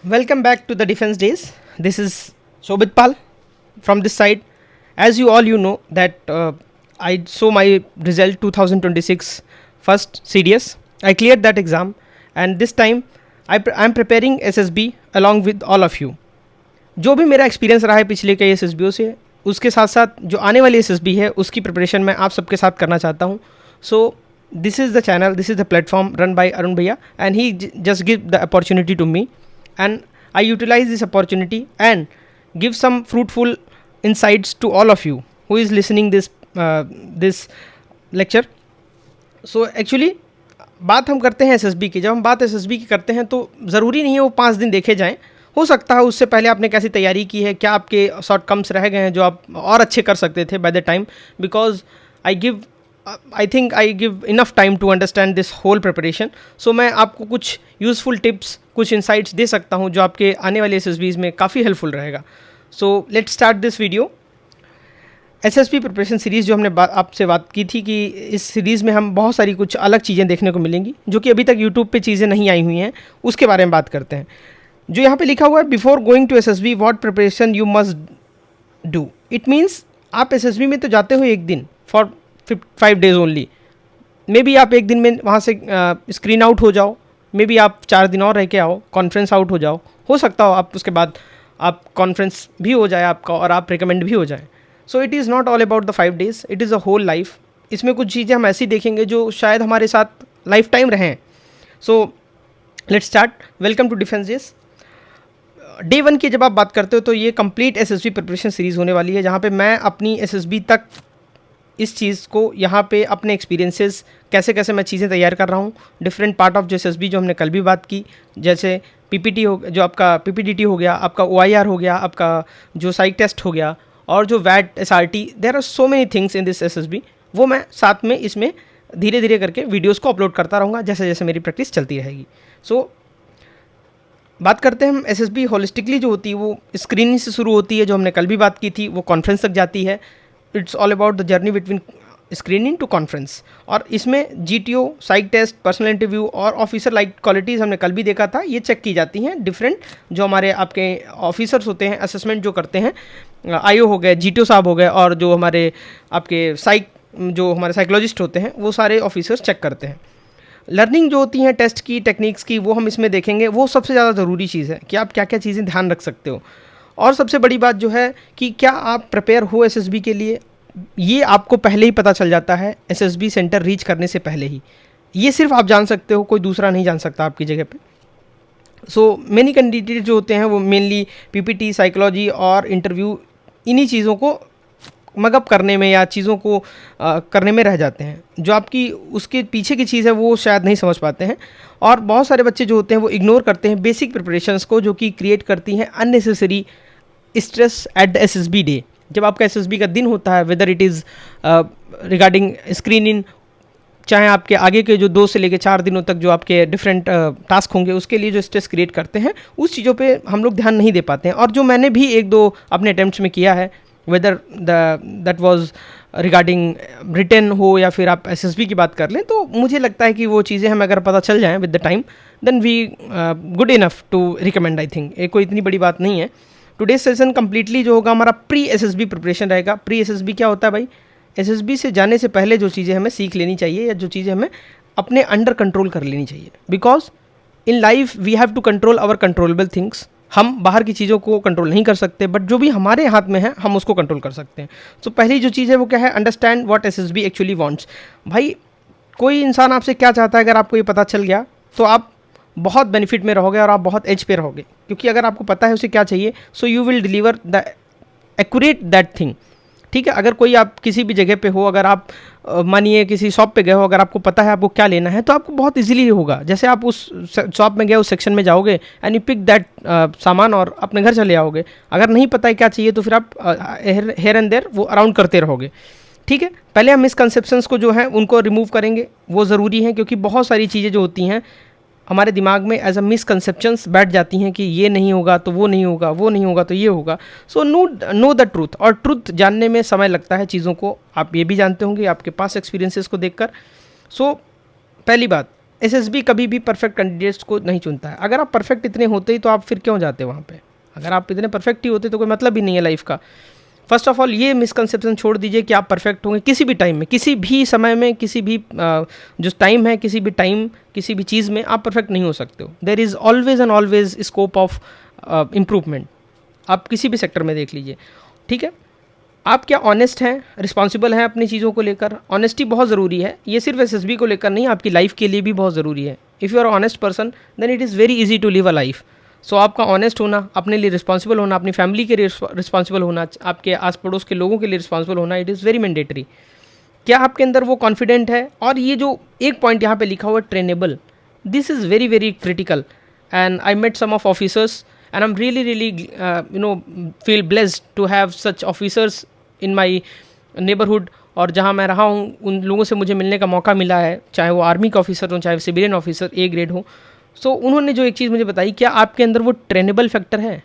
Welcome back to the Defense Days. This is Shobit Pal from this side. As you know that I saw my result 2026 first CDS. I cleared that exam, and this time I'm preparing SSB along with all of you. जो भी मेरा experience रहा है पिछले कई SSBओ से, उसके साथ साथ जो आने वाली SSB है उसकी प्रिपरेशन मैं आप सबके साथ करना चाहता हूँ. सो this is the channel, this is the platform run by Arun Bhaiya, and he just give the opportunity to me, and I utilize this opportunity and give some fruitful insights to all of you who is listening this lecture. So actually बात हम करते हैं SSB की. जब हम बात SSB की करते हैं तो ज़रूरी नहीं है वो 5 दिन देखे जाएं. हो सकता है उससे पहले आपने कैसी तैयारी की है, क्या आपके शॉर्ट कम्स रह गए हैं जो आप और अच्छे कर सकते थे by the time, because I think I give enough time to understand this whole preparation. So मैं आपको कुछ यूज़फुल टिप्स, कुछ इंसाइट्स दे सकता हूँ जो आपके आने वाले SSBs में काफ़ी हेल्पफुल रहेगा. सो let's start this video. SSB preparation series जो हमने आपसे बात की थी कि इस सीरीज़ में हम बहुत सारी कुछ अलग चीज़ें देखने को मिलेंगी जो कि अभी तक यूट्यूब पे चीज़ें नहीं आई हुई हैं, उसके बारे में बात करते हैं. जो यहाँ पे लिखा हुआ है, before going to SSB what preparation you must do. It means आप SSB में तो जाते हो एक दिन for 5 days only. Maybe आप एक दिन में वहाँ से स्क्रीन आउट हो जाओ, मे बी आप 4 दिन और रह के आओ, कॉन्फ्रेंस आउट हो सकता हो आप उसके बाद आप कॉन्फ्रेंस भी हो जाए आपका और आप रिकमेंड भी हो जाए. So it is not all about the 5 days, it is a whole life. इसमें कुछ चीज़ें हम ऐसी देखेंगे जो शायद हमारे साथ लाइफ टाइम रहें. So let's start. Welcome to defence days. Day 1 की जब आप बात करते हो तो ये कंप्लीट SSB प्रिपरेशन सीरीज़ होने वाली है, जहाँ पे मैं अपनी SSB तक इस चीज़ को यहाँ पे अपने एक्सपीरियंसेस कैसे कैसे मैं चीज़ें तैयार कर रहा हूँ, डिफरेंट पार्ट ऑफ जो SSB जो हमने कल भी बात की, जैसे PPT हो, जो आपका PPDT हो गया, आपका OIR हो गया, आपका जो साइक टेस्ट हो गया, और जो VAT SRT, there are so many things in this SSB. वो मैं साथ में इसमें धीरे धीरे करके वीडियोज़ को अपलोड करता रहूँगा जैसे जैसे मेरी प्रैक्टिस चलती रहेगी. सो बात करते हैं हम SSB होलिस्टिकली जो होती है वो स्क्रीनिंग से शुरू होती है, जो हमने कल भी बात की थी, वो कॉन्फ्रेंस तक जाती है. It's all about the journey between screening to conference. और इसमें GTO, psych test, personal interview और ऑफिसर लाइक क्वालिटीज़ हमने कल भी देखा था, ये चेक की जाती हैं. डिफरेंट जो हमारे आपके ऑफिसर्स होते हैं, असेसमेंट जो करते हैं, IO हो गए, GTO साहब हो गए, और जो हमारे आपके जो हमारे साइकोलॉजिस्ट होते हैं, वो सारे ऑफिसर्स चेक करते हैं. लर्निंग जो होती हैं टेस्ट की, टेक्निक्स की, वो हम इसमें देखेंगे. वो सबसे ज़्यादा ज़रूरी चीज़ है कि आप क्या क्या चीज़ें ध्यान रख सकते हो. और सबसे बड़ी बात जो है कि क्या आप प्रिपेयर हो SSB के लिए, ये आपको पहले ही पता चल जाता है SSB सेंटर रीच करने से पहले ही. ये सिर्फ आप जान सकते हो, कोई दूसरा नहीं जान सकता आपकी जगह पे. सो मेनी कैंडिडेट जो होते हैं वो मेनली PPT, साइकोलॉजी और इंटरव्यू, इन्हीं चीज़ों को मगअप करने में या चीज़ों को करने में रह जाते हैं. जो आपकी उसके पीछे की चीज़ है वो शायद नहीं समझ पाते हैं. और बहुत सारे बच्चे जो होते हैं वो इग्नोर करते हैं बेसिक प्रिपरेशंस को, जो कि क्रिएट करती हैं unnecessary stress at the SSB day. जब आपका SSB का दिन होता है, whether it is regarding screening, चाहे आपके आगे के जो 2 से लेकर 4 दिनों तक जो आपके डिफरेंट टास्क होंगे, उसके लिए जो स्ट्रेस क्रिएट करते हैं, उस चीज़ों पे हम लोग ध्यान नहीं दे पाते हैं. और जो मैंने भी 1-2 अपने अटैम्प्ट्स में किया है, whether that was regarding written हो या फिर आप SSB की बात कर लें, तो मुझे लगता है कि वो चीज़ें हमें अगर पता चल जाएँ with the time, then we good enough to recommend. I think ये कोई इतनी बड़ी बात नहीं है. टुडे सेशन कम्प्लीटली जो होगा हमारा प्री SSB प्रिपरेशन रहेगा. प्री SSB क्या होता है भाई? SSB से जाने से पहले जो चीज़ें हमें सीख लेनी चाहिए या जो चीज़ें हमें अपने अंडर कंट्रोल कर लेनी चाहिए. Because in life we have to control our controllable things. हम बाहर की चीज़ों को कंट्रोल नहीं कर सकते, बट जो भी हमारे हाथ में है हम उसको कंट्रोल कर सकते हैं. तो पहली जो चीज़ है वो क्या है? Understand what SSB actually wants. भाई कोई इंसान आपसे क्या चाहता है, अगर आपको ये पता चल गया तो आप बहुत बेनिफिट में रहोगे और आप बहुत एज पे रहोगे, क्योंकि अगर आपको पता है उसे क्या चाहिए, so you will deliver the accurate that thing. ठीक है. अगर कोई आप किसी भी जगह पे हो, अगर आप मानिए किसी शॉप पे गए हो, अगर आपको पता है आपको क्या लेना है, तो आपको बहुत इजीली होगा. जैसे आप उस शॉप में गए, उस सेक्शन में जाओगे एंड यू पिक दैट सामान और अपने घर चले आओगे. अगर नहीं पता है क्या चाहिए तो फिर आप हेयर एंड देयर वो अराउंड करते रहोगे. ठीक है. पहले हम मिसकंसेप्शंस को जो है उनको रिमूव करेंगे, वो ज़रूरी है, क्योंकि बहुत सारी चीज़ें जो होती हैं हमारे दिमाग में एज अ मिसकंसेप्शंस बैठ जाती हैं कि ये नहीं होगा तो वो नहीं होगा, वो नहीं होगा तो ये होगा. So know the truth. और ट्रूथ जानने में समय लगता है चीज़ों को, आप ये भी जानते होंगे आपके पास एक्सपीरियंसेस को देखकर. सो पहली बात, एसएसबी कभी भी परफेक्ट कैंडिडेट्स को नहीं चुनता है। अगर आप परफेक्ट इतने होते ही तो आप फिर क्यों जाते वहाँ पे? अगर आप इतने परफेक्ट ही होते तो कोई मतलब ही नहीं है लाइफ का। फर्स्ट ऑफ ऑल ये मिसकंसेप्शन छोड़ दीजिए कि आप परफेक्ट होंगे किसी भी टाइम में, किसी भी समय में, किसी भी जो टाइम है, किसी भी टाइम, किसी भी चीज़ में आप परफेक्ट नहीं हो सकते हो। There is always and always scope of improvement. आप किसी भी सेक्टर में देख लीजिए, ठीक है। आप क्या ऑनेस्ट हैं, रिस्पॉन्सिबल हैं अपनी चीज़ों को लेकर? ऑनेस्टी बहुत ज़रूरी है, ये सिर्फ एसएसबी को लेकर नहीं, आपकी लाइफ के लिए भी बहुत ज़रूरी है। If you are honest person then it is very easy to live a life. So आपका ऑनेस्ट होना, अपने लिए रिस्पॉन्सिबल होना, अपनी फैमिली के लिए रिस्पॉन्सिबल होना, आपके आस पड़ोस के लोगों के लिए रिस्पॉन्सिबल होना, इट इज़ वेरी मैंडेटरी। क्या आपके अंदर वो कॉन्फिडेंट है? और ये जो एक पॉइंट यहाँ पे लिखा हुआ है trainable, this is very very critical. And I met some of officers and I am really really feel blessed to have such officers in my neighbourhood. और जहाँ मैं रहा हूँ उन लोगों से मुझे मिलने का मौका मिला है, चाहे वो आर्मी का ऑफिसर हो, चाहे सिविलियन ऑफिसर ए ग्रेड हो। सो उन्होंने जो एक चीज़ मुझे बताई, क्या आपके अंदर वो ट्रेनेबल फैक्टर है?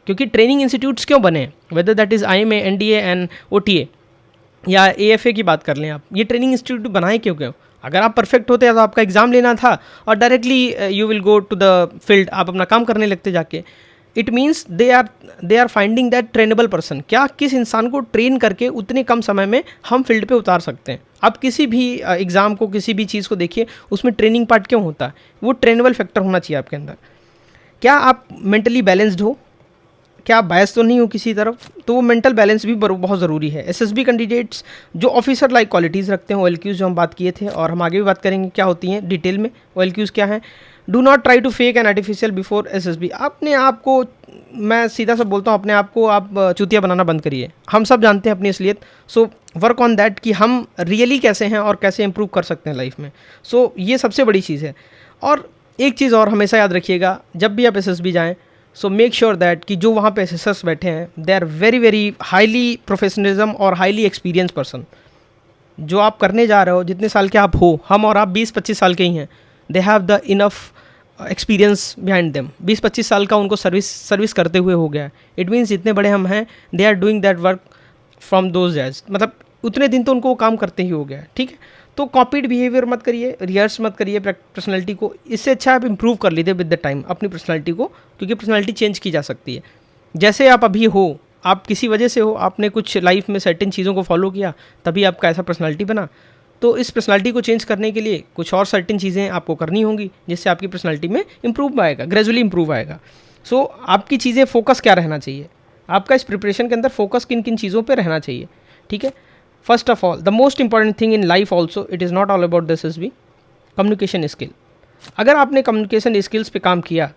क्योंकि ट्रेनिंग इंस्टीट्यूट्स क्यों बने, whether that is IMA, NDA and OTA या AFA की बात कर लें आप, ये ट्रेनिंग इंस्टीट्यूट बनाए क्यों? अगर आप परफेक्ट होते हैं तो आपका एग्ज़ाम लेना था और directly you will go to the field, आप अपना काम करने लगते जाके। It means they are finding that trainable person. क्या किस इंसान को ट्रेन करके उतने कम समय में हम फील्ड पे उतार सकते हैं? आप किसी भी एग्ज़ाम को, किसी भी चीज़ को देखिए, उसमें ट्रेनिंग पार्ट क्यों होता है? वो ट्रेनेबल फैक्टर होना चाहिए आपके अंदर। क्या आप मेंटली बैलेंस्ड हो? क्या आप बायस तो नहीं हो किसी तरफ? तो वो मेंटल बैलेंस भी बहुत ज़रूरी है। एसएसबी कैंडिडेट्स जो ऑफिसर लाइक क्वालिटीज़ रखते हैं, OLQs जो हम बात किए थे और हम आगे भी बात करेंगे क्या होती हैं डिटेल में, OLQs क्या हैं। Do not try to fake and artificial before SSB. अपने आप को, मैं सीधा सा बोलता हूँ, अपने आप को आप चूतिया बनाना बंद करिए। हम सब जानते हैं अपनी असलियत। सो वर्क ऑन दैट कि हम रियली कैसे हैं और कैसे इंप्रूव कर सकते हैं लाइफ में। सो ये सबसे बड़ी चीज़ है। और एक चीज़ और हमेशा याद रखिएगा, जब भी आप एसएसबी जाएँ, सो मेक श्योर दैट कि जो वहाँ पे एसेसर्स बैठे हैं they are very very highly professionalism और हाईली एक्सपीरियंस पर्सन। जो आप करने जा रहे हो, जितने साल के आप हो, हम और आप 20-25 साल के ही हैं, they have the enough experience behind them. 20-25 साल का उनको सर्विस करते हुए हो गया। इट मीन्स जितने बड़े हम हैं, they are doing that work from those days, मतलब उतने दिन तो उनको वो काम करते ही हो गया, ठीक है। तो कॉपीड बिहेवियर मत करिए, रिहर्स मत करिए पर्सनैलिटी को। इससे अच्छा आप इंप्रूव कर लीजिए विद द टाइम अपनी पर्सनैलिटी को, क्योंकि पर्सनैलिटी चेंज की जा सकती है। जैसे आप अभी हो, आप किसी वजह से हो, आपने कुछ लाइफ में सर्टेन चीज़ों को फॉलो किया, तभी आपका ऐसा पर्सनैलिटी बना। तो इस पर्सनैलिटी को चेंज करने के लिए कुछ और सर्टेन चीज़ें आपको करनी होंगी, जिससे आपकी पर्सनैलिटी में इंप्रूव आएगा, ग्रेजुअली इंप्रूव आएगा। सो आपकी चीज़ें फोकस क्या रहना चाहिए, आपका इस प्रिपरेशन के अंदर फोकस किन किन चीज़ों पर रहना चाहिए, ठीक है। First of all, the most important thing in life also, it is not all about this is be communication skill. अगर आपने कम्युनिकेशन स्किल्स पे काम किया,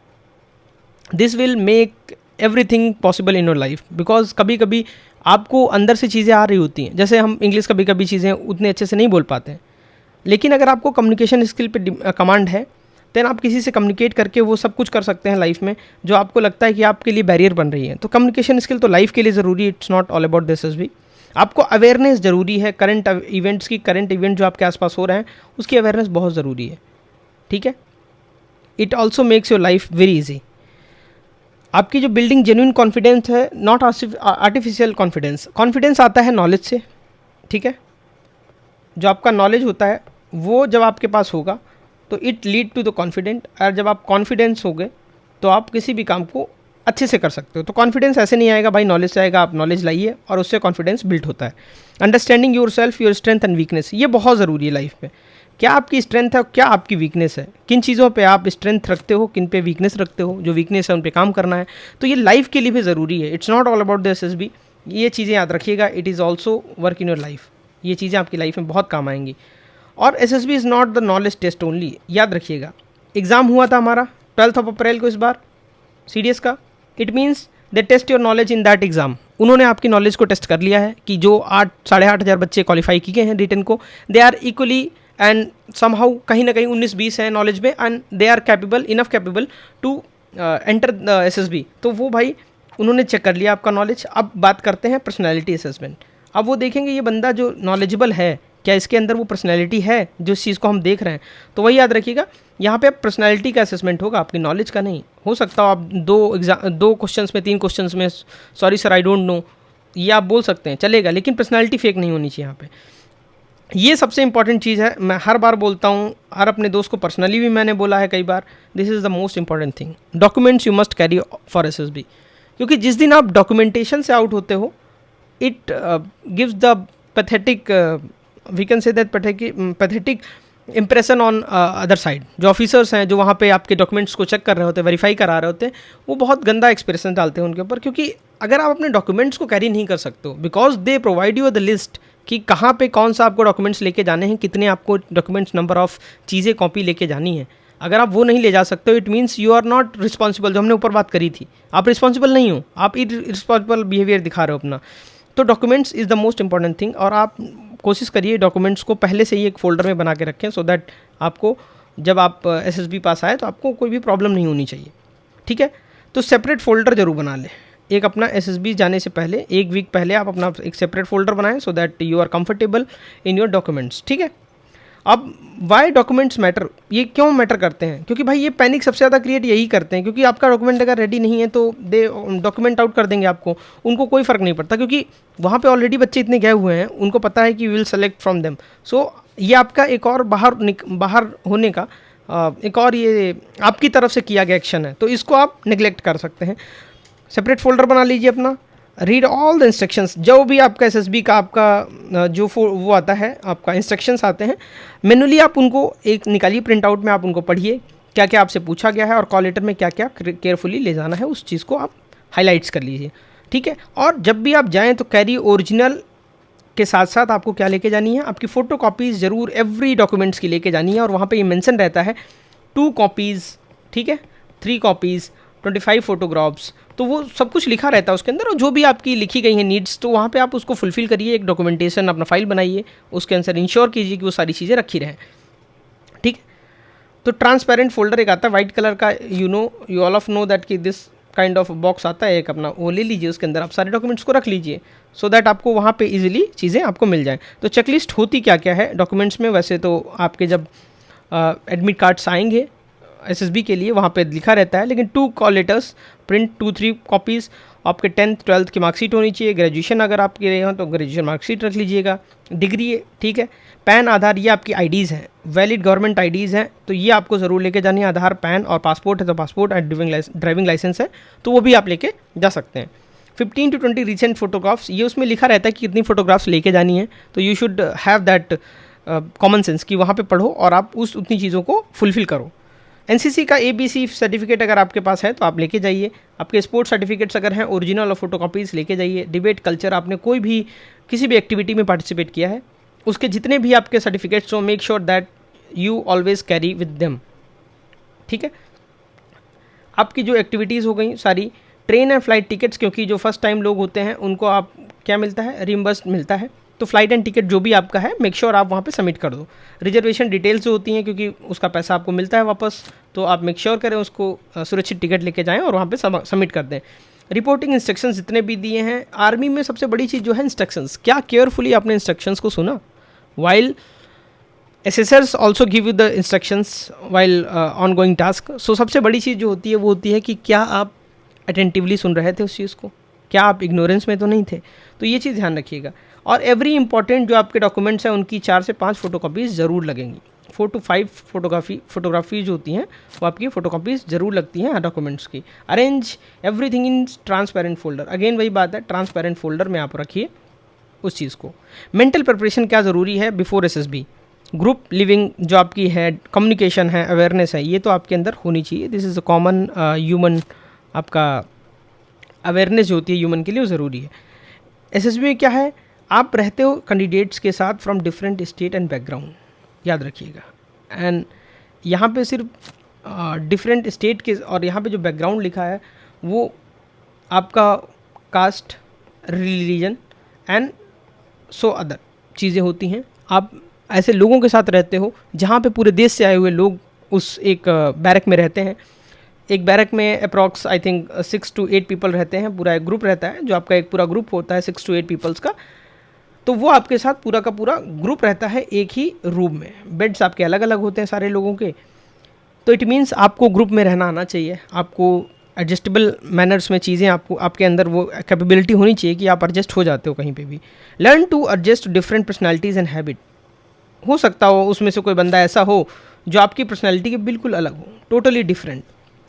this will make everything possible in your life. Because कभी कभी आपको अंदर से चीज़ें आ रही होती हैं, जैसे हम इंग्लिश कभी कभी चीज़ें उतने अच्छे से नहीं बोल पाते हैं, लेकिन अगर आपको कम्युनिकेशन स्किल पे कमांड है, देन आप किसी से कम्युनिकेट करके वो सब कुछ कर सकते हैं लाइफ में जो आपको लगता है कि आपके लिए बैरियर बन रही है। तो कम्युनिकेशन स्किल तो लाइफ के लिए ज़रूरी, it's not all about this is be. आपको अवेयरनेस ज़रूरी है, करंट इवेंट्स की, करंट इवेंट जो आपके आसपास हो रहे हैं उसकी अवेयरनेस बहुत ज़रूरी है, ठीक है। It also makes your life very easy. आपकी जो बिल्डिंग जेन्युइन कॉन्फिडेंस है, नॉट आर्टिफिशियल कॉन्फिडेंस। कॉन्फिडेंस आता है नॉलेज से, ठीक है। जो आपका नॉलेज होता है वो जब आपके पास होगा तो it lead to the confident, और जब आप कॉन्फिडेंस हो गए तो आप किसी भी काम को अच्छे से कर सकते हो। तो कॉन्फिडेंस ऐसे नहीं आएगा भाई नॉलेज से आएगा, आप नॉलेज लाइए और उससे कॉन्फिडेंस बिल्ड होता है। Understanding your self, your strength and weakness, ये बहुत ज़रूरी है लाइफ में। क्या आपकी स्ट्रेंथ है और क्या आपकी वीकनेस है, किन चीज़ों पे आप स्ट्रेंथ रखते हो, किन पे वीकनेस रखते हो, जो वीकनेस है उन पे काम करना है। तो ये लाइफ के लिए भी ज़रूरी है। It's not all about the SSB, ये चीज़ें याद रखिएगा। It is also work in your life, ये चीज़ें आपकी लाइफ में बहुत काम आएंगी। और SSB is not the knowledge test only, याद रखिएगा। एग्ज़ाम हुआ था हमारा 12 अप्रैल को इस बार CDS का। It means they test your knowledge in that exam. उन्होंने आपकी नॉलेज को टेस्ट कर लिया है कि जो 8,500 बच्चे क्वालिफाई किए हैं रिटन को, they are equally and somehow कहीं ना कहीं 19-20 हैं नॉलेज में, and they are capable, enough capable to enter the SSB। तो वो भाई उन्होंने चेक कर लिया आपका नॉलेज। अब बात करते हैं पर्सनैलिटी असेसमेंट। अब वो देखेंगे ये बंदा जो नॉलेजेबल है, क्या इसके अंदर वो पर्सनैलिटी है जो इस चीज़ को हम देख रहे हैं। तो वही याद रखिएगा, यहाँ पे पर्सनैलिटी का असेसमेंट होगा, आपकी नॉलेज का नहीं। हो सकता हो आप 2 क्वेश्चंस में, 3 क्वेश्चंस में sorry sir I don't know, ये आप बोल सकते हैं, चलेगा, लेकिन पर्सनैलिटी फेक नहीं होनी चाहिए यहाँ पे। ये सबसे इंपॉर्टेंट चीज़ है, मैं हर बार बोलता हूँ, हर अपने दोस्त को पर्सनली भी मैंने बोला है कई बार, this is the most important thing, documents you must carry for SSB. क्योंकि जिस दिन आप डॉक्यूमेंटेशन से आउट होते हो, it gives the pathetic, we can say that pathetic impression on other side. जो ऑफिसर्स हैं, जो वहाँ पे आपके डॉक्यूमेंट्स को चेक कर रहे होते हैं, वेरीफाई करा रहे होते हैं, वो बहुत गंदा एक्सप्रेशन डालते हैं उनके ऊपर। क्योंकि अगर आप अपने डॉक्यूमेंट्स को कैरी नहीं कर सकते हो, because they provide you the list कि कहाँ पे कौन सा आपको डॉक्यूमेंट्स लेके जाने हैं, कितने आपको डॉक्यूमेंट्स, नंबर ऑफ चीज़ें कॉपी लेके जानी है। अगर आप वो नहीं ले जा सकते हो, it means you are not responsible, जो हमने ऊपर बात करी थी, आप रिस्पॉन्सिबल नहीं हो, आप इरिस्पॉन्सिबल बिहेवियर दिखा रहे हो अपना। तो documents is the most important thing, और आप कोशिश करिए डॉक्यूमेंट्स को पहले से ही एक फोल्डर में बना के रखें, सो दैट आपको जब आप एसएसबी पास आए तो आपको कोई भी प्रॉब्लम नहीं होनी चाहिए। ठीक है, तो सेपरेट फोल्डर जरूर बना लें। एक अपना एसएसबी जाने से पहले, एक वीक पहले आप अपना एक सेपरेट फोल्डर बनाएं, so that you are comfortable in your documents. ठीक है, अब वाई डॉक्यूमेंट्स मैटर, ये क्यों मैटर करते हैं? क्योंकि भाई ये पैनिक सबसे ज़्यादा क्रिएट यही करते हैं, क्योंकि आपका डॉक्यूमेंट अगर रेडी नहीं है तो दे डॉक्यूमेंट आउट कर देंगे आपको, उनको कोई फ़र्क नहीं पड़ता, क्योंकि वहाँ पे ऑलरेडी बच्चे इतने गए हुए हैं, उनको पता है कि we will select from them. So ये आपका एक और बाहर होने का एक और ये आपकी तरफ से किया गया एक्शन है, तो इसको आप निगलेक्ट कर सकते हैं। सेपरेट फोल्डर बना लीजिए अपना, रीड ऑल द इंस्ट्रक्शंस, जो भी आपका एसएसबी का आपका जो वो आता है, आपका इंस्ट्रक्शंस आते हैं मैनुअली, आप उनको एक निकालिए प्रिंट आउट में, आप उनको पढ़िए, क्या क्या आपसे पूछा गया है और कॉल लेटर में क्या क्या केयरफुली ले जाना है, उस चीज़ को आप हाईलाइट्स कर लीजिए। ठीक है, और जब भी आप जाएँ तो कैरी ओरिजिनल के साथ साथ आपको क्या लेके जानी है, आपकी फ़ोटो कॉपीज़ ज़रूर एवरी डॉक्यूमेंट्स की लेके जानी है, और वहाँ पे ये मेंशन रहता है 2 कॉपीज़, ठीक है, 3 कॉपीज़, 25 फोटोग्राफ्स, तो वो सब कुछ लिखा रहता है उसके अंदर, और जो भी आपकी लिखी गई है नीड्स, तो वहाँ पे आप उसको फुलफ़िल करिए, एक डॉक्यूमेंटेशन अपना फाइल बनाइए, उसके अंदर इंश्योर कीजिए कि वो सारी चीज़ें रखी रहें। ठीक है, तो ट्रांसपेरेंट फोल्डर एक आता है वाइट कलर का, you all of know that कि दिस काइंड ऑफ बॉक्स आता है एक अपना, वो ले लीजिए, उसके अंदर आप सारे डॉक्यूमेंट्स को रख लीजिए, सो दैट आपको वहाँ पे इजीली चीज़ें आपको मिल जाएँ। तो चेकलिस्ट होती क्या क्या है डॉक्यूमेंट्स में, वैसे तो आपके जब एडमिट कार्ड्स आएंगे एसएसबी के लिए वहाँ पे लिखा रहता है, लेकिन 2 कॉल लेटर्स प्रिंट 2-3 कॉपीज़, आपके 10th 12th की मार्कशीट होनी चाहिए, ग्रेजुएशन अगर आपके रहे हो तो ग्रेजुएशन मार्कशीट रख लीजिएगा, डिग्री है, ठीक है, पैन आधार, ये आपकी आईडीज़ हैं, वैलिड गवर्नमेंट आईडीज़ हैं, तो ये आपको ज़रूर लेके जानी है, आधार, पैन, और पासपोर्ट है तो पासपोर्ट, और ड्राइविंग लाइसेंस है तो वो भी आप लेके जा सकते हैं। 15 to 20 रिसेंट फोटोग्राफ्स, ये उसमें लिखा रहता है कि कितनी फोटोग्राफ्स लेके जानी है, तो you should have that common sense कि वहाँ पे पढ़ो और आप उतनी चीज़ों को फुलफ़िल करो। एनसीसी का एबीसी सर्टिफिकेट अगर आपके पास है तो आप लेके जाइए, आपके स्पोर्ट्स सर्टिफिकेट्स अगर हैं ओरिजिनल और फोटोकॉपीज़ लेके जाइए। डिबेट कल्चर, आपने कोई भी किसी भी एक्टिविटी में पार्टिसिपेट किया है, उसके जितने भी आपके सर्टिफिकेट्स हो, make sure that you always carry with them. ठीक है, आपकी जो एक्टिविटीज़ हो गई सारी, ट्रेन एंड फ्लाइट टिकट्स, क्योंकि जो फर्स्ट टाइम लोग होते हैं उनको आप क्या मिलता है, रिम्बर्स मिलता है, तो फ्लाइट एंड टिकट जो भी आपका है मेक श्योर आप वहाँ पे सबमिट कर दो। रिजर्वेशन डिटेल्स जो होती हैं, क्योंकि उसका पैसा आपको मिलता है वापस, तो आप मेक श्योर करें उसको सुरक्षित टिकट लेके जाएं और वहाँ पे सबमिट कर दें। रिपोर्टिंग इंस्ट्रक्शंस जितने भी दिए हैं आर्मी में, सबसे बड़ी चीज़ जो है इंस्ट्रक्शंस, क्या केयरफुली आपने इंस्ट्रक्शंस को सुना, while assessors also give you the instructions while on going task. So सबसे बड़ी चीज़ जो होती है वो होती है कि क्या आप अटेंटिवली सुन रहे थे उस चीज़ को, क्या आप इग्नोरेंस में तो नहीं थे, तो ये चीज़ ध्यान रखिएगा। और एवरी इंपॉर्टेंट जो आपके डॉक्यूमेंट्स हैं उनकी 4 से 5 फोटोकॉपीज़ ज़रूर लगेंगी, 4 to 5 फोटोग्राफी जो होती हैं वो आपकी फोटोकॉपीज़ ज़रूर लगती हैं डॉक्यूमेंट्स की। Arrange everything in transparent folder, again वही बात है, ट्रांसपेरेंट फोल्डर में आप रखिए उस चीज़ को। मेंटल प्रिपरेशन क्या ज़रूरी है बिफोर एसएसबी, ग्रुप लिविंग जो आपकी है, कम्युनिकेशन है, अवेयरनेस है, ये तो आपके अंदर होनी चाहिए। This is a common human, आपका अवेयरनेस जो होती है ह्यूमन के लिए वो ज़रूरी है। एसएसबी में क्या है, आप रहते हो कैंडिडेट्स के साथ from different state and background, याद रखिएगा। एंड यहाँ पे सिर्फ डिफरेंट स्टेट के, और यहाँ पे जो बैकग्राउंड लिखा है वो आपका caste, religion and so other चीज़ें होती हैं। आप ऐसे लोगों के साथ रहते हो जहाँ पे पूरे देश से आए हुए लोग उस एक बैरक में रहते हैं। एक बैरक में approx I think 6 to 8 people रहते हैं, पूरा एक ग्रुप रहता है, जो आपका एक पूरा ग्रुप होता है 6 to 8 पीपल्स का, तो वो आपके साथ पूरा का पूरा ग्रुप रहता है एक ही रूम में। बेड्स आपके अलग अलग होते हैं सारे लोगों के, तो इट मीन्स आपको ग्रुप में रहना आना चाहिए, आपको एडजस्टेबल मैनर्स में चीज़ें आपको, आपके अंदर वो कैपेबिलिटी होनी चाहिए कि आप एडजस्ट हो जाते हो कहीं पे भी। Learn to adjust different personalities and habit, हो सकता हो उसमें से कोई बंदा ऐसा हो जो आपकी पर्सनैलिटी के बिल्कुल अलग हो, टोटली डिफरेंट।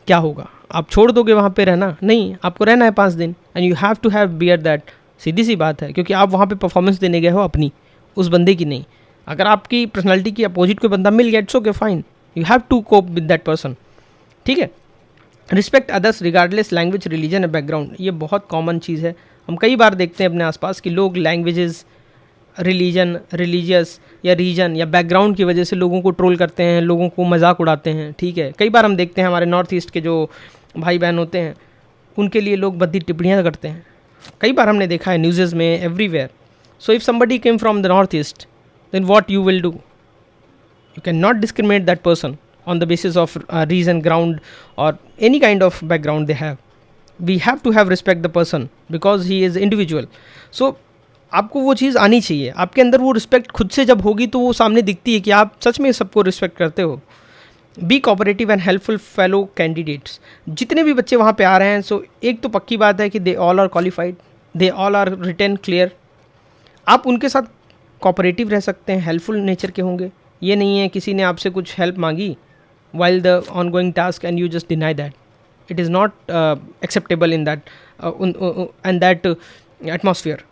क्या होगा? आप छोड़ दोगे वहाँ पे रहना? नहीं, आपको रहना है 5 दिन and you have to have bear that. सीधी सी बात है, क्योंकि आप वहाँ पे परफॉर्मेंस देने गए हो अपनी, उस बंदे की नहीं। अगर आपकी पर्सनैलिटी की अपोजिट कोई बंदा मिल गया, it's okay, fine, you have to cope with that person, ठीक है। Respect others regardless language, religion and background, ये बहुत कॉमन चीज़ है। हम कई बार देखते हैं अपने आसपास कि लोग लैंग्वेजेस, रिलीजन, रिलीजियस या रीजन या बैकग्राउंड की वजह से लोगों को ट्रोल करते हैं, लोगों को मजाक उड़ाते हैं, ठीक है। कई बार हम देखते हैं हमारे नॉर्थ ईस्ट के जो भाई बहन होते हैं उनके लिए लोग भद्दी टिप्पणियाँ करते हैं। कई बार हमने देखा है न्यूज़ में, everywhere. So if somebody came from the north east, then what you will do? You cannot discriminate that person on the basis of reason, ground, or any kind of background they have. We have to have respect the person because he is individual. So आपको वो चीज़ आनी चाहिए, आपके अंदर वो respect खुद से जब होगी तो वो सामने दिखती है कि आप सच में सबको रिस्पेक्ट करते हो। Be cooperative and helpful fellow candidates, जितने भी बच्चे वहाँ पे आ रहे हैं, सो एक तो पक्की बात है कि they all are qualified, they all are written clear. आप उनके साथ कोऑपरेटिव रह सकते हैं, हेल्पफुल नेचर के होंगे। ये नहीं है किसी ने आपसे कुछ हेल्प मांगी while the on going task and you just deny that, it is not acceptable in that and that atmosphere.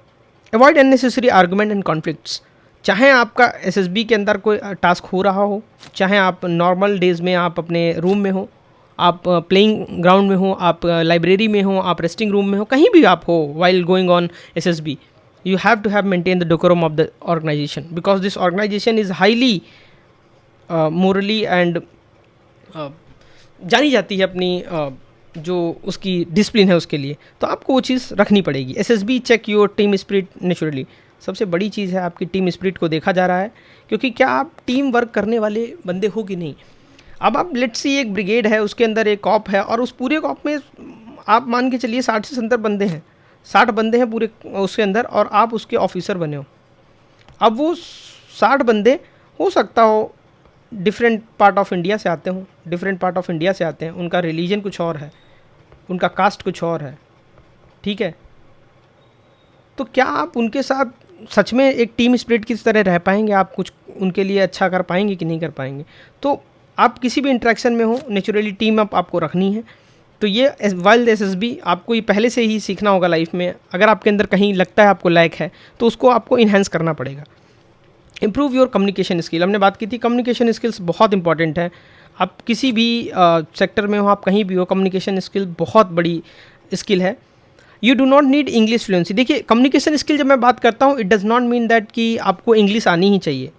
Avoid unnecessary argument and conflicts, चाहे आपका एसएसबी के अंदर कोई टास्क हो रहा हो, चाहे आप नॉर्मल डेज में आप अपने रूम में हो, आप प्लेइंग ग्राउंड में हो, आप लाइब्रेरी में हो, आप रेस्टिंग रूम में हो, कहीं भी आप हो while going on SSB, you have to have maintained the decorum of the organization because this organization is highly morally and जानी जाती है अपनी जो उसकी डिसिप्लिन है उसके लिए, तो आपको वो चीज़ रखनी पड़ेगी। SSB check your team spirit naturally, सबसे बड़ी चीज़ है आपकी टीम स्पिरिट को देखा जा रहा है, क्योंकि क्या आप टीम वर्क करने वाले बंदे हो कि नहीं। अब आप लेट्स सी एक ब्रिगेड है, उसके अंदर एक कॉप है और उस पूरे कॉप में आप मान के चलिए 60 से 70 बंदे हैं, 60 बंदे हैं पूरे उसके अंदर और आप उसके ऑफिसर बने हो। अब वो 60 बंदे हो सकता हो डिफरेंट पार्ट ऑफ इंडिया से आते हों, डिफरेंट पार्ट ऑफ इंडिया से आते हैं, उनका रिलीजन कुछ और है, उनका कास्ट कुछ और है, ठीक है। तो क्या आप उनके साथ सच में एक टीम स्पिरिट की तरह रह पाएंगे? आप कुछ उनके लिए अच्छा कर पाएंगे कि नहीं कर पाएंगे? तो आप किसी भी इंटरेक्शन में हो, नेचुरली टीम अप आपको रखनी है। तो ये वाइल्ड एसएसबी आपको ये पहले से ही सीखना होगा लाइफ में। अगर आपके अंदर कहीं लगता है आपको लैक है तो उसको आपको इन्हेंस करना पड़ेगा। इम्प्रूव योर कम्युनिकेशन स्किल, हमने बात की थी, कम्युनिकेशन स्किल्स बहुत इंपॉर्टेंट है। आप किसी भी सेक्टर में हो, आप कहीं भी हो, कम्युनिकेशन स्किल बहुत बड़ी स्किल है। You do not need English fluency. देखिए, कम्युनिकेशन स्किल जब मैं बात करता हूँ, it does not mean that कि आपको इंग्लिश आनी ही चाहिए।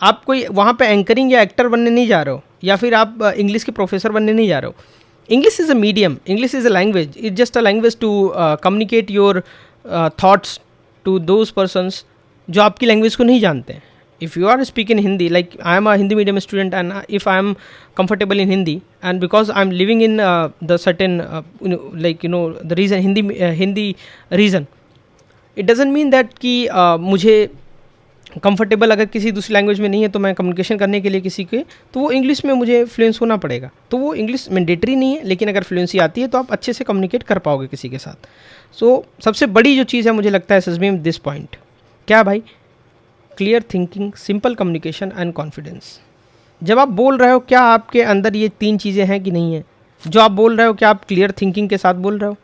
आप कोई वहाँ पे एंकरिंग या एक्टर बनने नहीं जा रहे हो, या फिर आप इंग्लिश के प्रोफेसर बनने नहीं जा रहे हो। English is a medium, English is a language, it's just a language to communicate your thoughts to those persons जो आपकी लैंग्वेज को नहीं जानते हैं। If you are speaking Hindi, like I am a Hindi medium student and if I am comfortable in Hindi and because I am living in the certain the reason Hindi reason, it doesn't mean that कि मुझे comfortable अगर किसी दूसरी language में नहीं है तो मैं कम्युनिकेशन करने के लिए किसी के, तो वो इंग्लिश में मुझे फ्लुएंस होना पड़ेगा। तो वो इंग्लिश मैंडेटरी नहीं है, लेकिन अगर फ्लुएंसी आती है तो आप अच्छे से कम्युनिकेट कर पाओगे किसी के साथ। सो सबसे बड़ी जो चीज़ है मुझे लगता है एसएसबी में दिस पॉइंट, क्या भाई? Clear thinking, simple communication and confidence. जब आप बोल रहे हो, क्या आपके अंदर ये 3 चीज़ें हैं कि नहीं है? जो आप बोल रहे हो, क्या आप क्लियर थिंकिंग के साथ बोल रहे हो?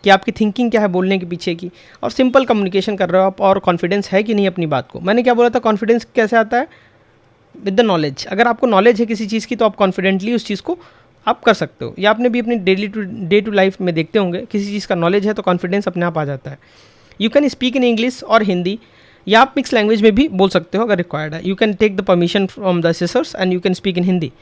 कि आपकी थिंकिंग क्या है बोलने के पीछे की, और सिंपल कम्युनिकेशन कर रहे हो आप, और कॉन्फिडेंस है कि नहीं अपनी बात को। मैंने क्या बोला था, कॉन्फिडेंस कैसे आता है? With the knowledge. अगर आपको नॉलेज है किसी चीज़ की तो आप कॉन्फिडेंटली उस चीज़ को आप कर सकते हो। या आपने भी अपनी डे टू लाइफ में देखते होंगे, किसी चीज़ का नॉलेज है तो कॉन्फिडेंस अपने आप आ जाता है। You can speak in English और हिंदी, या आप मिक्स लैंग्वेज में भी बोल सकते हो अगर रिक्वायर्ड है। You can take the permission from the assessors and you can speak in Hindi.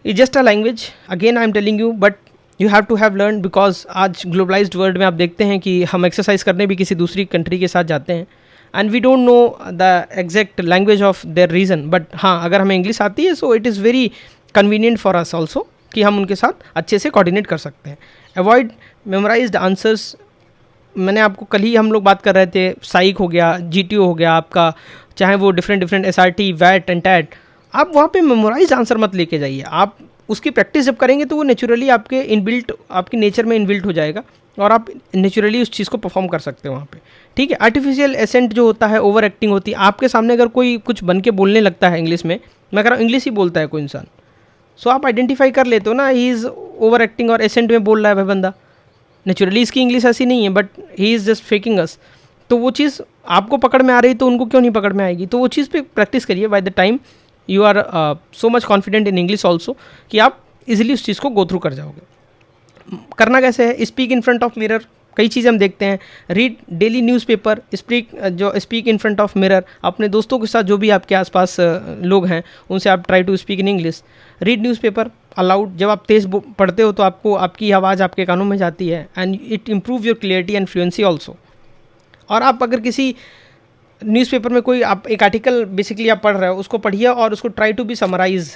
It's just a language, again I am telling you, but you have to have learn, because आज globalised world में आप देखते हैं कि हम exercise करने भी किसी दूसरी कंट्री के साथ जाते हैं and we don't know the exact language of their region, but हाँ, अगर हमें इंग्लिश आती है so it is very convenient for us also कि हम उनके साथ अच्छे से कोऑर्डिनेट कर सकते हैं। अवॉइड मेमोराइज्ड आंसर्स, मैंने आपको कल ही हम लोग बात कर रहे थे, साइक हो गया, जीटीओ हो गया आपका, चाहे वो डिफरेंट एसआरटी, वैट एंड टैट, आप वहाँ पे मेमोराइज आंसर मत लेके जाइए। आप उसकी प्रैक्टिस जब करेंगे तो वो नेचुरली आपके इनबिल्ट, आपकी नेचर में इनबिल्ट हो जाएगा और आप नेचुरली उस चीज़ को परफॉर्म कर सकते हो वहाँ पे, ठीक है। आर्टिफिशियल एसेंट जो होता है, ओवर एक्टिंग होती है। आपके सामने अगर कोई कुछ बन के बोलने लगता है इंग्लिश में, मैं कह रहा हूँ इंग्लिश ही बोलता है कोई इंसान, सो आप आइडेंटिफाई कर लेते हो ना, ही इज़ ओवर एक्टिंग और एसेंट में बोल रहा है भाई बंदा, नेचुरली इसकी इंग्लिश ऐसी नहीं है, but he is just faking us. तो वो चीज़ आपको पकड़ में आ रही तो उनको क्यों नहीं पकड़ में आएगी? तो वो चीज़ पे प्रैक्टिस करिए। By the time you are so much confident in English also कि आप इजीली उस चीज़ को गो थ्रू कर जाओगे। करना कैसे है? Speak in front of mirror, कई चीज़ हम देखते हैं। Read daily newspaper, speak in front of mirror. अपने दोस्तों के साथ जो भी आपके आसपास लोग हैं उनसे आप try to speak in English. Read newspaper aloud, जब आप तेज़ पढ़ते हो तो आपको आपकी आवाज़ आपके कानों में जाती है, and it improve your clarity and fluency also. और आप अगर किसी न्यूज़पेपर में कोई आप एक आर्टिकल बेसिकली आप पढ़ रहे हो, उसको पढ़िए और उसको try to be summarise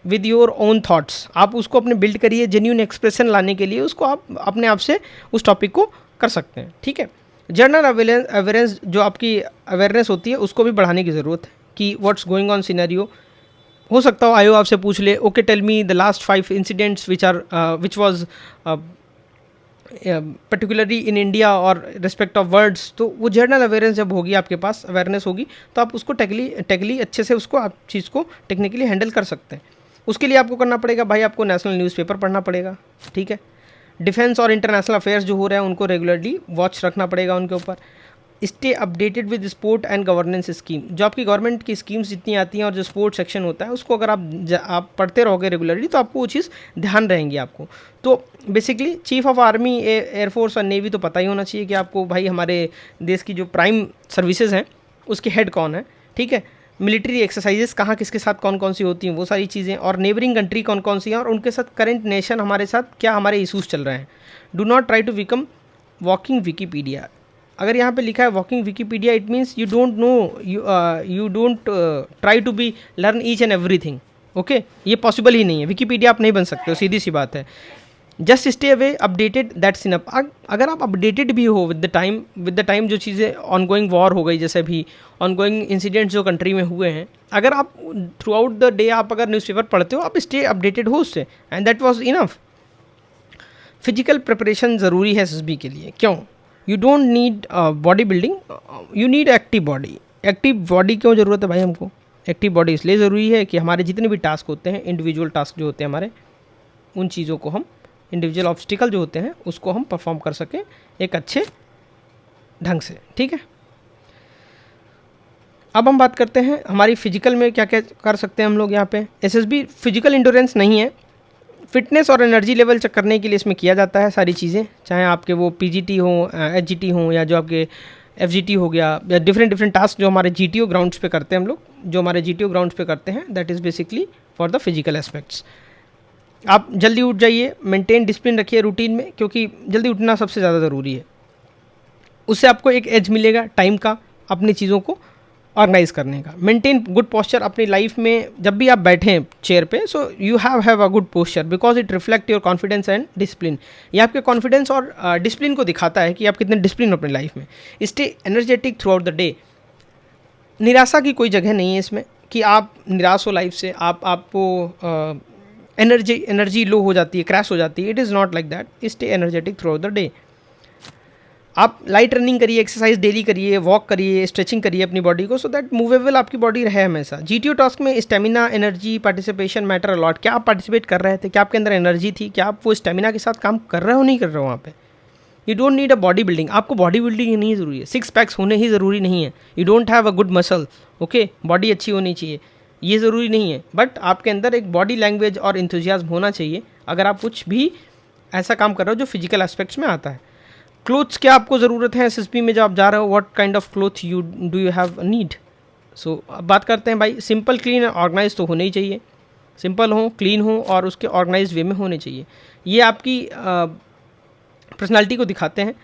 with your own thoughts. आप उसको अपने बिल्ड करिए, जेन्यून एक्सप्रेशन लाने के लिए उसको आप अपने आप से उस टॉपिक को कर सकते हैं, ठीक है। जनरल अवेयरनेस, जो आपकी अवेयरनेस होती है उसको भी बढ़ाने की ज़रूरत है कि व्हाट्स गोइंग ऑन सिनेरियो। हो सकता हो आयो आपसे पूछ ले, okay tell me the last 5 incidents which was particularly in India और रिस्पेक्ट ऑफ वर्ड्स। तो वो जनरल अवेयरनेस जब होगी, आपके पास अवेयरनेस होगी, तो आप उसको टेक्निकली अच्छे से उसको आप चीज़ को टेक्निकली हैंडल कर सकते हैं। उसके लिए आपको करना पड़ेगा भाई, आपको नेशनल न्यूज़पेपर पढ़ना पड़ेगा, ठीक है। डिफेंस और इंटरनेशनल अफेयर्स जो हो रहे हैं उनको रेगुलरली वॉच रखना पड़ेगा उनके ऊपर। Stay updated with sport and governance scheme, जो आपकी गवर्नमेंट की स्कीम्स जितनी आती हैं और जो स्पोर्ट सेक्शन होता है उसको अगर आप पढ़ते रहोगे रेगुलरली तो आपको वो चीज़ ध्यान रहेंगी आपको। तो basically chief of army, air force और नेवी तो पता ही होना चाहिए कि आपको भाई हमारे देश की जो प्राइम सर्विसेज हैं उसके हेड कौन है, ठीक है। मिलिट्री एक्सरसाइजेस कहाँ किसके साथ कौन कौन सी होती हैं वो सारी चीज़ें, और नेबरिंग कंट्री कौन कौन सी हैं और उनके साथ करंट नेशन हमारे साथ क्या हमारे इशूज़ चल रहे हैं। Do not try to become walking Wikipedia. अगर यहाँ पे लिखा है walking Wikipedia, it means you don't know, you don't try to be learn each and everything, okay. ये पॉसिबल ही नहीं है, विकीपीडिया आप नहीं बन सकते हो, सीधी सी बात है। Just stay away updated, that's enough. अगर आप अपडेटेड भी हो विद द टाइम जो चीज़ें ऑन गोइंग वॉर हो गई, जैसे भी ऑन गोइंग इंसिडेंट्स जो कंट्री में हुए हैं, अगर आप थ्रू आउट द डे आप अगर न्यूज़पेपर पढ़ते हो, आप स्टे अपडेटेड हो उससे, and that was enough. Physical preparation ज़रूरी है एसएसबी के लिए, क्यों? You don't need body building, you need active body. Active body क्यों ज़रूरत है भाई हमको? एक्टिव बॉडी इसलिए ज़रूरी है कि हमारे जितने भी टास्क होते हैं, इंडिविजुअल टास्क जो होते हैं हमारे, उन चीज़ों को हम, इंडिविजुअल ऑब्स्टिकल जो होते हैं उसको हम परफॉर्म कर सकें एक अच्छे ढंग से, ठीक है। अब हम बात करते हैं हमारी फिजिकल में क्या क्या कर सकते हैं हम लोग। यहाँ पे एसएसबी फिजिकल इंडोरेंस नहीं है, फिटनेस और एनर्जी लेवल चेक करने के लिए इसमें किया जाता है सारी चीज़ें, चाहे आपके वो पीजीटी हो, एचजीटी हो, या जो आपके एफजीटी हो गया, या डिफरेंट टास्क जो हमारे जीटीओ ग्राउंड्स पे करते हैं हम लोग, जो हमारे जीटीओ ग्राउंड्स पे करते हैं, that is basically for the physical aspects. आप जल्दी उठ जाइए, मेंटेन डिसिप्लिन रखिए रूटीन में, क्योंकि जल्दी उठना सबसे ज़्यादा ज़रूरी है। उससे आपको एक एज मिलेगा टाइम का अपनी चीज़ों को ऑर्गेनाइज करने का। मेंटेन गुड पोस्चर अपनी लाइफ में, जब भी आप बैठें चेयर पे, so you have a good posture because it reflect your confidence and discipline. ये आपके कॉन्फिडेंस और डिसिप्लिन को दिखाता है कि आप कितने डिसिप्लिन अपनी लाइफ में। Stay energetic through out the day. निराशा की कोई जगह नहीं है इसमें कि आप निराश हो लाइफ से, आपको एनर्जी लो हो जाती है, क्रैश हो जाती है। It is not like that. Stay energetic through out the day. आप लाइट रनिंग करिए, एक्सरसाइज डेली करिए, वॉक करिए, स्ट्रेचिंग करिए अपनी बॉडी को, सो दैट मूवेबल आपकी बॉडी रहे हमेशा। जीटीओ टास्क में stamina, energy, participation matter a lot. क्या आप पार्टिसिपेट कर रहे थे? क्या आपके अंदर एनर्जी थी? क्या आप वो स्टेमिना के साथ काम कर रहे हो, नहीं कर रहे हो वहाँ पे? You don't need a body building. आपको बॉडी बिल्डिंग नहीं ज़रूरी है, 6 पैक्स होने ही ज़रूरी नहीं है। You don't have a good muscle, okay, body अच्छी होनी चाहिए, ये ज़रूरी नहीं है। बट आपके अंदर एक बॉडी लैंग्वेज और इंथुजियाज्म होना चाहिए अगर आप कुछ भी ऐसा काम कर रहे हो जो फिजिकल एस्पेक्ट्स में आता है। क्लोथ्स क्या आपको ज़रूरत है एसएसबी में जब आप जा रहे हो? What kind of cloth you have need? So अब बात करते हैं भाई, सिंपल, क्लीन और ऑर्गेनाइज तो होने ही चाहिए। सिंपल हो, क्लीन हो और उसके ऑर्गेनाइज वे में होने चाहिए। ये आपकी पर्सनालिटी को दिखाते हैं।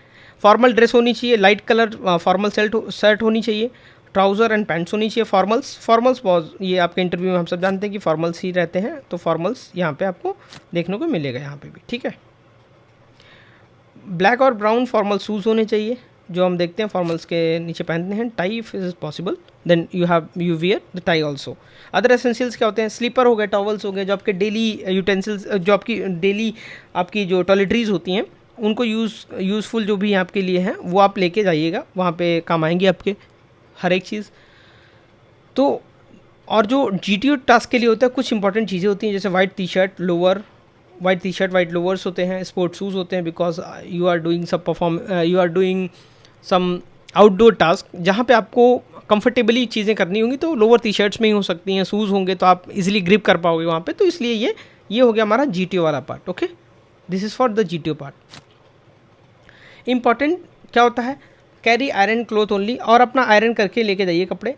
फॉर्मल ड्रेस होनी चाहिए, लाइट कलर फॉर्मल शर्ट होनी चाहिए, ट्राउज़र एंड पैंट्स होनी चाहिए। फॉर्मल्स बहुत, ये आपके इंटरव्यू में हम सब जानते हैं कि फॉर्मल्स ही रहते हैं, तो फॉर्मल्स यहाँ पे आपको देखने को मिलेगा यहाँ पे भी, ठीक है। ब्लैक और ब्राउन फॉर्मल शूज़ होने चाहिए, जो हम देखते हैं फॉर्मल्स के नीचे पहनते हैं, tie if is possible then you wear the tie also. Other essentials क्या होते हैं, स्लीपर हो गए, टॉवल्स हो गए, जो आपके डेली यूटेंसिल्स, जो आपकी डेली आपकी जो टॉयलेटरीज होती हैं उनको यूज़फुल जो भी आपके लिए हैं वो आप लेके जाइएगा, वहाँ पे काम आएंगी आपके हर एक चीज़। तो और जो GTO टास्क के लिए होता है कुछ इंपॉर्टेंट चीज़ें होती हैं, जैसे white T shirt lower, white T shirt white lowers होते हैं, स्पोर्ट्स शूज़ होते हैं, because you are doing some outdoor task जहाँ पे आपको कंफर्टेबली चीज़ें करनी होंगी, तो लोअर टी शर्ट्स में ही हो सकती हैं, शूज़ होंगे तो आप इजीली ग्रिप कर पाओगे वहाँ पे, तो इसलिए ये हो गया हमारा GTO वाला part. Okay, this is for the GTO part. Important क्या होता है, कैरी आयरन क्लोथ ओनली, और अपना आयरन करके लेके जाइए कपड़े।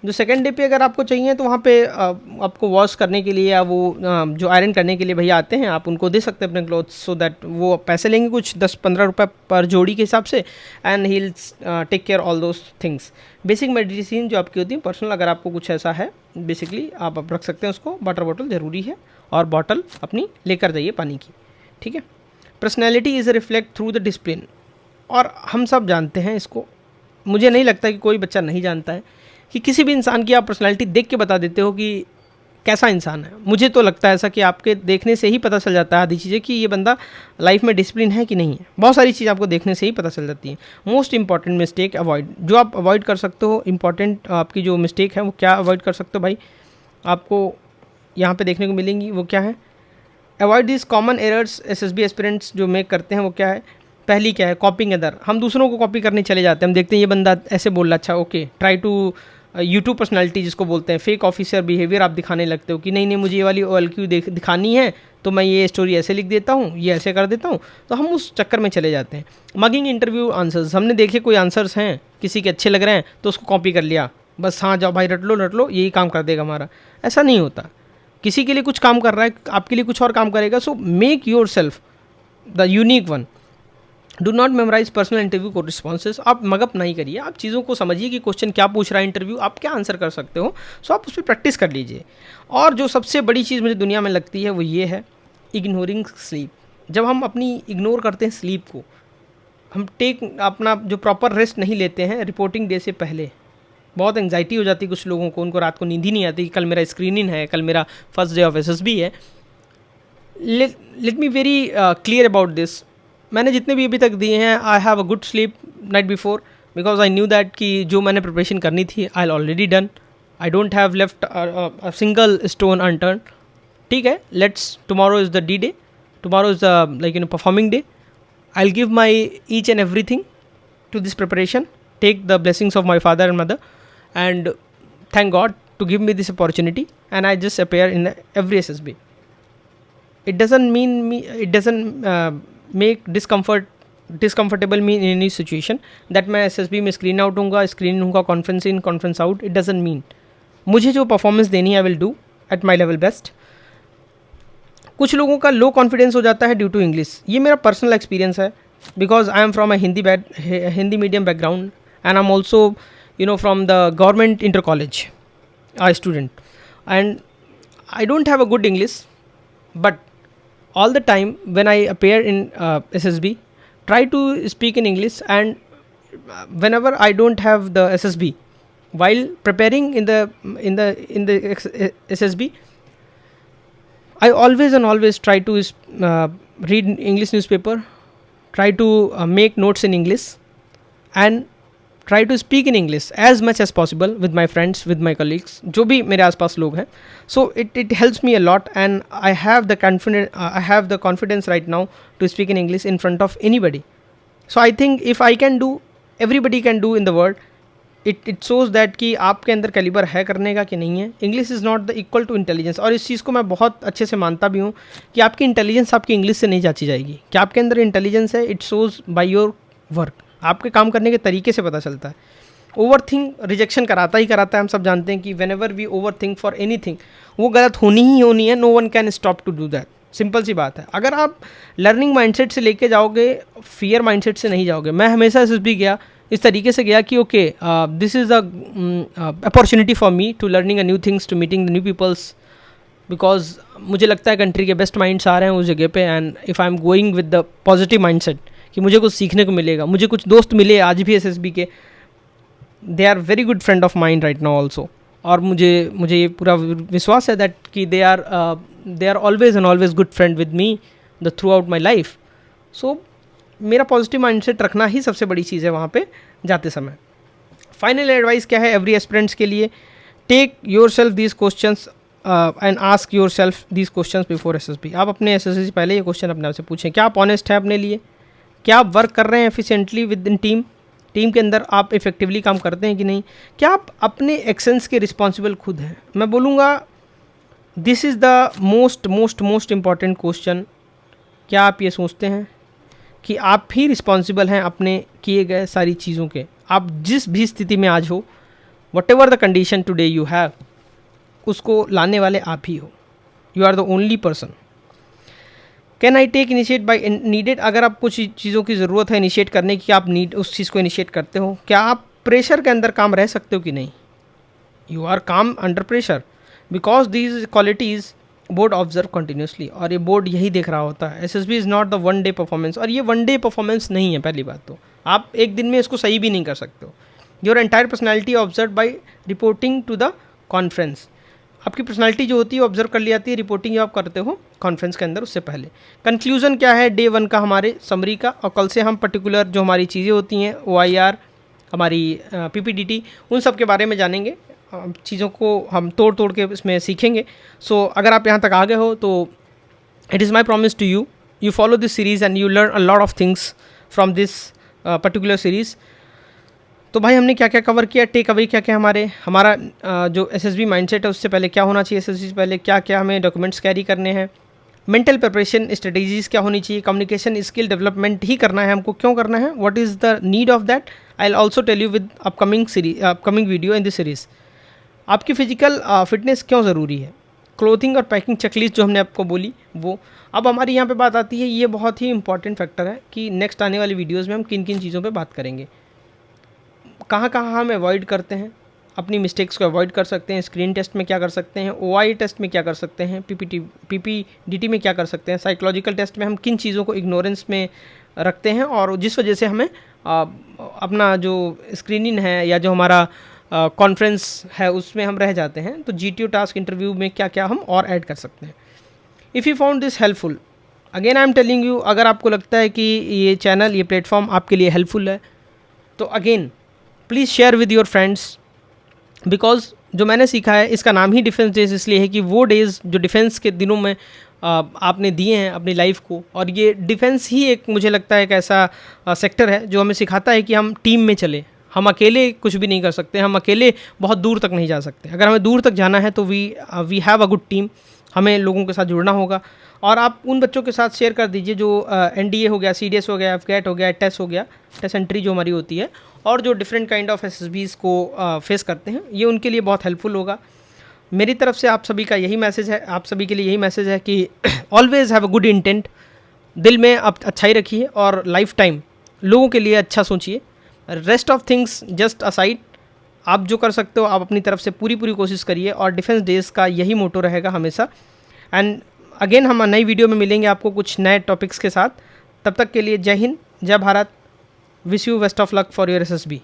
जो सेकंड डे पे अगर आपको चाहिए तो वहाँ पे आपको वॉश करने के लिए या वो जो आयरन करने के लिए भैया आते हैं, आप उनको दे सकते हैं अपने क्लोथ्स, सो दैट वो पैसे लेंगे कुछ 10-15 रुपये पर जोड़ी के हिसाब से, and he will take care all those things. Basic medicine जो आपकी होती है पर्सनल, अगर आपको कुछ ऐसा है बेसिकली आप रख सकते हैं उसको। वाटर बॉटल ज़रूरी है, और बॉटल अपनी लेकर जाइए पानी की, ठीक है। Personality is reflect through the discipline, और हम सब जानते हैं इसको, मुझे नहीं लगता कि कोई बच्चा नहीं जानता है कि किसी भी इंसान की आप पर्सनालिटी देख के बता देते हो कि कैसा इंसान है। मुझे तो लगता है ऐसा कि आपके देखने से ही पता चल जाता है आधी चीज़ें कि ये बंदा लाइफ में डिसिप्लिन है कि नहीं है। बहुत सारी चीज़ आपको देखने से ही पता चल जाती है। मोस्ट इंपॉर्टेंट मिस्टेक अवॉइड, जो आप अवॉइड कर सकते हो, इंपॉर्टेंट आपकी जो मिस्टेक है वो क्या अवॉइड कर सकते हो भाई, आपको यहाँ पे देखने को मिलेंगी। वो क्या है, avoid this common errors SSB aspirants जो मेक करते हैं। वो क्या है, पहली क्या है, कॉपिंग अदर, हम दूसरों को कॉपी करने चले जाते हैं। हम देखते हैं ये बंदा ऐसे बोल रहा, अच्छा okay, try to YouTube personality जिसको बोलते हैं, फेक ऑफिसर बिहेवियर आप दिखाने लगते हो कि नहीं मुझे ये वाली OLQ दिखानी है तो मैं ये स्टोरी ऐसे लिख देता हूँ, ये ऐसे कर देता हूँ, तो हम उस चक्कर में चले जाते हैं। मगिंग इंटरव्यू आंसर्स, हमने देखे कोई आंसर्स हैं किसी के अच्छे लग रहे हैं तो उसको कॉपी कर लिया, बस हाँ जाओ भाई रट लो यही काम कर देगा हमारा। ऐसा नहीं होता, किसी के लिए कुछ काम कर रहा है, आपके लिए कुछ और काम करेगा। So make yourself the unique one. Do not memorise personal interview को रिस्पॉन्सेज, आप मगअप नहीं करिए, आप चीज़ों को समझिए कि क्वेश्चन क्या पूछ रहा है इंटरव्यू, आप क्या आंसर कर सकते हो। सो आप उस पर प्रैक्टिस कर लीजिए। और जो सबसे बड़ी चीज़ मुझे दुनिया में लगती है वो ये है, इग्नोरिंग स्लीप। जब हम अपनी इग्नोर करते हैं स्लीप को, हम अपना जो प्रॉपर रेस्ट नहीं लेते हैं रिपोर्टिंग डे से पहले, बहुत एंग्जाइटी हो जाती है कुछ लोगों को, उनको रात को नींद ही नहीं आती कि कल मेरा स्क्रीनिंग है, कल मेरा फर्स्ट डे ऑफ SSB है। Let me very clear about this. मैंने जितने भी अभी तक दिए हैं, I have a good sleep night before, because I knew that कि जो मैंने प्रिपरेशन करनी थी I already done, I don't have left a single stone unturned. ठीक है, let's, tomorrow is the D-Day, tomorrow is the performing day. I will give my each and everything to this preparation, take the blessings of my father and mother, and thank God to give me this opportunity, and I just appear in every SSB. It doesn't make discomfortable me in any situation that मैं SSB में screen out होऊंगा conference in conference out, it doesn't mean। मुझे जो performance देनी है I will do at my level best. कुछ लोगों का लो कॉन्फिडेंस हो जाता है ड्यू टू इंग्लिश, ये मेरा पर्सनल एक्सपीरियंस है, because I am from a Hindi medium background, and I'm also from the government inter college student, and I don't have a good English, but all the time when I appear in SSB, try to speak in English, and whenever I don't have the SSB, while preparing in the SSB, I always try to read English newspaper, try to make notes in English, and try to speak in English as much as possible with my friends, with my colleagues, जो भी मेरे आसपास लोग हैं। So it helps me a lot, and I have the confidence right now to speak in English in front of anybody. So I think if I can do, everybody can do in the world. It shows that कि आपके अंदर calibre है करने का कि नहीं है। English is not the equal to intelligence, और इस चीज़ को मैं बहुत अच्छे से मानता भी हूँ कि आपकी इंटेलिजेंस आपकी इंग्लिश से नहीं जांची जाएगी। कि आपके अंदर इंटेलिजेंस है, it shows by your work, आपके काम करने के तरीके से पता चलता है। ओवर थिंक रिजेक्शन कराता है, हम सब जानते हैं कि whenever we overthink for anything, वो गलत होनी ही होनी है। No one can stop to do that, simple सी बात है। अगर आप लर्निंग माइंडसेट से लेके जाओगे, फियर माइंडसेट से नहीं जाओगे। मैं हमेशा SSB गया इस तरीके से गया कि okay, this is a opportunity for me to learning a new things, to meeting the new peoples, because मुझे लगता है कंट्री के बेस्ट माइंड्स आ रहे हैं उस जगह पे, and if I am going with the positive mindset कि मुझे कुछ सीखने को मिलेगा। मुझे कुछ दोस्त मिले आज भी एसएसबी के, they are very good friend of mind right now also. और मुझे ये पूरा विश्वास है दैट कि they are always and always good friend with me the throughout my life. So मेरा पॉजिटिव माइंडसेट रखना ही सबसे बड़ी चीज़ है वहाँ पे जाते समय। फाइनल एडवाइस क्या है एवरी एस्पिरेंट्स के लिए? Take yourself these questions and ask yourself these questions before SSB. आप अपने एसएसबी से पहले ये क्वेश्चन अपने आप से पूछें, क्या आप ऑनेस्ट हैं अपने लिए? क्या आप वर्क कर रहे हैं efficiently with in team? Team के अंदर आप इफेक्टिवली काम करते हैं कि नहीं? क्या आप अपने एक्शंस के रिस्पॉन्सिबल खुद हैं? मैं बोलूँगा this is the most most most important question. क्या आप ये सोचते हैं कि आप ही रिस्पॉन्सिबल हैं अपने किए गए सारी चीज़ों के? आप जिस भी स्थिति में आज हो, whatever the condition today you have, उसको लाने वाले आप ही हो। You are the only person. Can I take initiate by needed? अगर आप कुछ चीज़ों की ज़रूरत है इनिशिएट करने की, आप नीड उस चीज़ को इनिशिएट करते हो। क्या आप प्रेशर के अंदर काम रह सकते हो कि नहीं? यू आर काम under pressure because these qualities board observe continuously, और ये बोर्ड यही देख रहा होता है। SSB is not the one day performance, और ये वन डे परफॉर्मेंस नहीं है। पहली बात तो आप एक दिन में इसको सही भी नहीं कर सकते हो। Your entire personality observe by reporting to the conference. आपकी पर्सनालिटी जो होती है ऑब्जर्व कर ली जाती है रिपोर्टिंग जो आप करते हो कॉन्फ्रेंस के अंदर उससे पहले। कंक्लूजन क्या है डे 1 का हमारे समरी का? और कल से हम पर्टिकुलर जो हमारी चीज़ें होती हैं OIR, हमारी PPDT, उन सब के बारे में जानेंगे। चीज़ों को हम तोड़ तोड़ के इसमें सीखेंगे। सो अगर आप यहाँ तक आ गए हो तो it is my promise to you, you follow this series and you learn a lot of things from this particular series. तो भाई हमने क्या क्या कवर किया, टेक अवे क्या क्या हमारा जो एसएसबी माइंडसेट है उससे पहले क्या होना चाहिए, एसएसबी से पहले क्या क्या हमें डॉक्यूमेंट्स कैरी करने हैं, मेंटल प्रिपरेशन स्ट्रेटेजीज़ क्या होनी चाहिए, कम्युनिकेशन स्किल डेवलपमेंट ही करना है हमको, क्यों करना है, what is the need of that, I will also tell you with upcoming video in this series. आपकी फिजिकल फिटनेस क्यों ज़रूरी है, क्लोथिंग और पैकिंग चेकलिस्ट जो हमने आपको बोली वो। अब हमारी यहाँ पे बात आती है, ये बहुत ही इंपॉर्टेंट फैक्टर है कि नेक्स्ट आने वाली वीडियोज़ में हम किन किन चीज़ों पर बात करेंगे। कहाँ कहाँ हम अवॉइड करते हैं, अपनी मिस्टेक्स को अवॉइड कर सकते हैं, स्क्रीन टेस्ट में क्या कर सकते हैं, OIE टेस्ट में क्या कर सकते हैं, PPDT में क्या कर सकते हैं, साइकोलॉजिकल टेस्ट में हम किन चीज़ों को इग्नोरेंस में रखते हैं और जिस वजह से हमें अपना जो स्क्रीनिंग है या जो हमारा कॉन्फ्रेंस है उसमें हम रह जाते हैं। तो GTO टास्क इंटरव्यू में क्या क्या हम और ऐड कर सकते हैं। If you found this helpful, again I am telling you, अगर आपको लगता है कि ये चैनल ये प्लेटफॉर्म आपके लिए हेल्पफुल है तो again please share with your friends, because जो मैंने सीखा है इसका नाम ही डिफेंस डेज इसलिए है कि वो डेज़ जो डिफेंस के दिनों में आपने दिए हैं अपनी लाइफ को, और ये डिफेंस ही एक मुझे लगता है एक ऐसा सेक्टर है जो हमें सिखाता है कि हम टीम में चले। हम अकेले कुछ भी नहीं कर सकते, हम अकेले बहुत दूर तक नहीं जा सकते। अगर हमें दूर तक जाना है तो we have a good team, हमें लोगों के साथ जुड़ना होगा। और आप उन बच्चों के साथ शेयर कर दीजिए जो NDA हो गया, CDS हो गया, FGAT हो गया, टेस्ट हो गया, टेस्ट एंट्री जो हमारी होती है, और जो डिफरेंट काइंड ऑफ SSBs को फेस करते हैं, ये उनके लिए बहुत हेल्पफुल होगा। मेरी तरफ से आप सभी का यही मैसेज है, आप सभी के लिए यही मैसेज है कि always have a good intent, दिल में आप अच्छाई रखिए और लाइफ टाइम लोगों के लिए अच्छा सोचिए। Rest of things just aside, आप जो कर सकते हो आप अपनी तरफ से पूरी कोशिश करिए, और डिफेंस डेज़ का यही मोटो रहेगा हमेशा। एंड अगेन हम नई वीडियो में मिलेंगे आपको कुछ नए टॉपिक्स के साथ। तब तक के लिए जय हिंद, जय Bharat, wish you best of luck for your SSB।